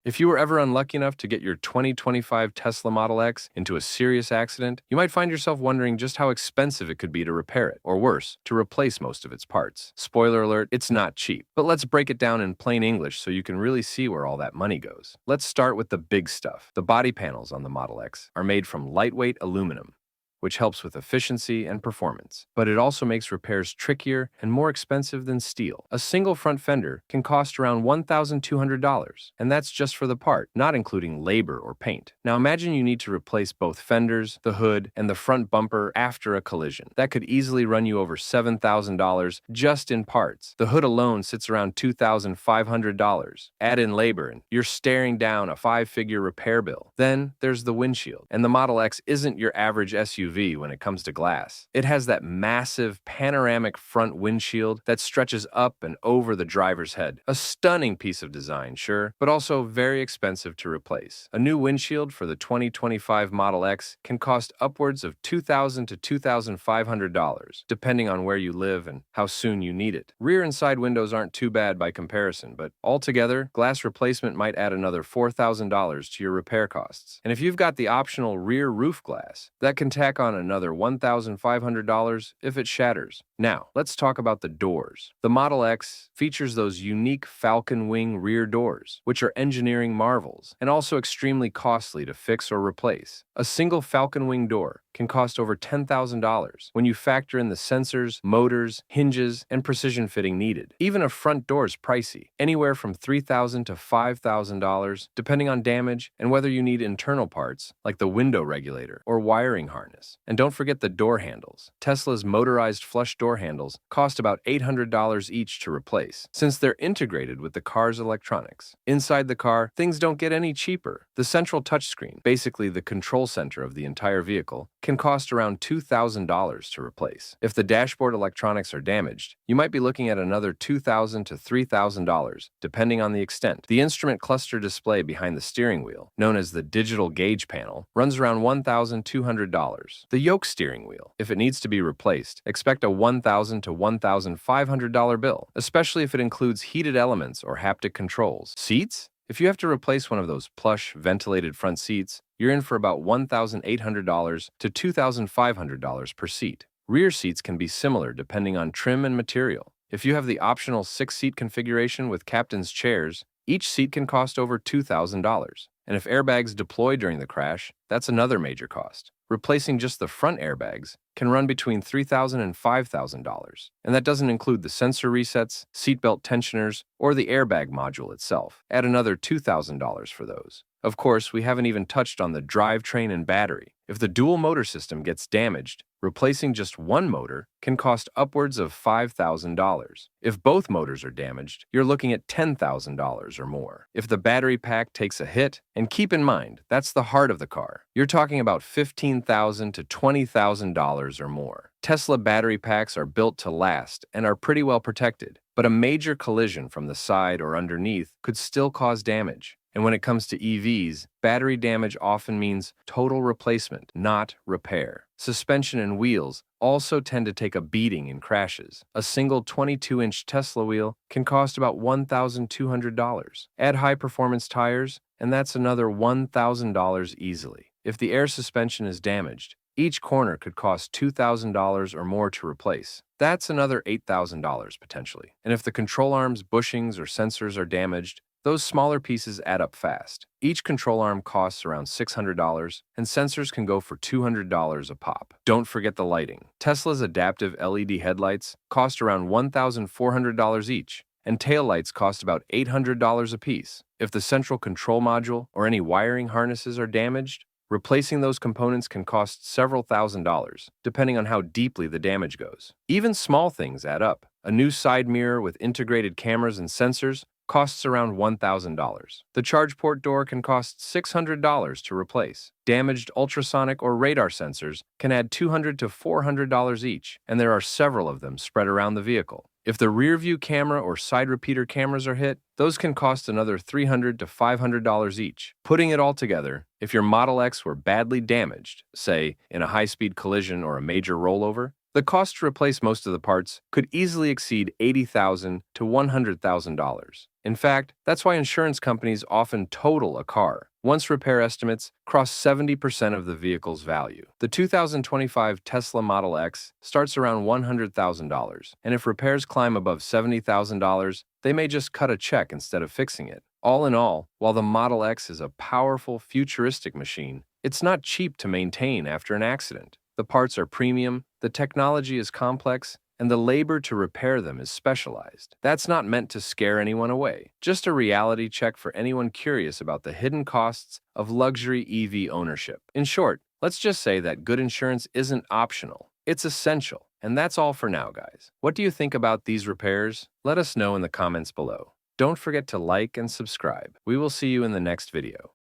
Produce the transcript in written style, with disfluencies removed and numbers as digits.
If you were ever unlucky enough to get your 2025 Tesla Model X into a serious accident, you might find yourself wondering just how expensive it could be to repair it, or worse, to replace most of its parts. Spoiler alert, it's not cheap. But let's break it down in plain English so you can really see where all that money goes. Let's start with the big stuff. The body panels on the Model X are made from lightweight aluminum, which helps with efficiency and performance. But it also makes repairs trickier and more expensive than steel. A single front fender can cost around $1,200, and that's just for the part, not including labor or paint. Now imagine you need to replace both fenders, the hood, and the front bumper after a collision. That could easily run you over $7,000 just in parts. The hood alone sits around $2,500. Add in labor, and you're staring down a five-figure repair bill. Then there's the windshield, and the Model X isn't your average SUV when it comes to glass. It has that massive panoramic front windshield that stretches up and over the driver's head. A stunning piece of design, sure, but also very expensive to replace. A new windshield for the 2025 Model X can cost upwards of $2,000 to $2,500, depending on where you live and how soon you need it. Rear and side windows aren't too bad by comparison, but altogether, glass replacement might add another $4,000 to your repair costs. And if you've got the optional rear roof glass, that can tack on another $1,500 if it shatters. Now, let's talk about the doors. The Model X features those unique falcon wing rear doors, which are engineering marvels and also extremely costly to fix or replace. A single falcon wing door can cost over $10,000 when you factor in the sensors, motors, hinges, and precision fitting needed. Even a front door is pricey, anywhere from $3,000 to $5,000, depending on damage and whether you need internal parts like the window regulator or wiring harness. And don't forget the door handles. Tesla's motorized flush door handles cost about $800 each to replace, since they're integrated with the car's electronics. Inside the car, things don't get any cheaper. The central touchscreen, basically the control center of the entire vehicle, can cost around $2,000 to replace. If the dashboard electronics are damaged, you might be looking at another $2,000 to $3,000, depending on the extent. The instrument cluster display behind the steering wheel, known as the digital gauge panel, runs around $1,200. The yoke steering wheel, if it needs to be replaced, expect a $1,000 to $1,500 bill, especially if it includes heated elements or haptic controls. Seats? If you have to replace one of those plush, ventilated front seats, you're in for about $1,800 to $2,500 per seat. Rear seats can be similar depending on trim and material. If you have the optional 6-seat configuration with captain's chairs, each seat can cost over $2,000. And if airbags deploy during the crash, that's another major cost. Replacing just the front airbags can run between $3,000 and $5,000. And that doesn't include the sensor resets, seatbelt tensioners, or the airbag module itself. Add another $2,000 for those. Of course, we haven't even touched on the drivetrain and battery. If the dual motor system gets damaged, replacing just one motor can cost upwards of $5,000. If both motors are damaged, you're looking at $10,000 or more. If the battery pack takes a hit, and keep in mind, that's the heart of the car, you're talking about $15,000 to $20,000 or more. Tesla battery packs are built to last and are pretty well protected, but a major collision from the side or underneath could still cause damage. And when it comes to EVs, battery damage often means total replacement, not repair. Suspension and wheels also tend to take a beating in crashes. A single 22-inch Tesla wheel can cost about $1,200. Add high-performance tires, and that's another $1,000 easily. If the air suspension is damaged, each corner could cost $2,000 or more to replace. That's another $8,000 potentially. And if the control arms, bushings, or sensors are damaged, those smaller pieces add up fast. Each control arm costs around $600, and sensors can go for $200 a pop. Don't forget the lighting. Tesla's adaptive LED headlights cost around $1,400 each, and taillights cost about $800 a piece. If the central control module or any wiring harnesses are damaged, replacing those components can cost several $1,000s, depending on how deeply the damage goes. Even small things add up. A new side mirror with integrated cameras and sensors costs around $1,000. The charge port door can cost $600 to replace. Damaged ultrasonic or radar sensors can add $200 to $400 each, and there are several of them spread around the vehicle. If the rear view camera or side repeater cameras are hit, those can cost another $300 to $500 each. Putting it all together, if your Model X were badly damaged, say in a high-speed collision or a major rollover, the cost to replace most of the parts could easily exceed $80,000 to $100,000. In fact, that's why insurance companies often total a car. Once repair estimates cross 70% of the vehicle's value. The 2025 Tesla Model X starts around $100,000, and if repairs climb above $70,000, they may just cut a check instead of fixing it. All in all, while the Model X is a powerful, futuristic machine, it's not cheap to maintain after an accident. The parts are premium, the technology is complex, and the labor to repair them is specialized. That's not meant to scare anyone away, just a reality check for anyone curious about the hidden costs of luxury EV ownership. In short, let's just say that good insurance isn't optional, it's essential. And that's all for now, guys. What do you think about these repairs? Let us know in the comments below. Don't forget to like and subscribe. We will see you in the next video.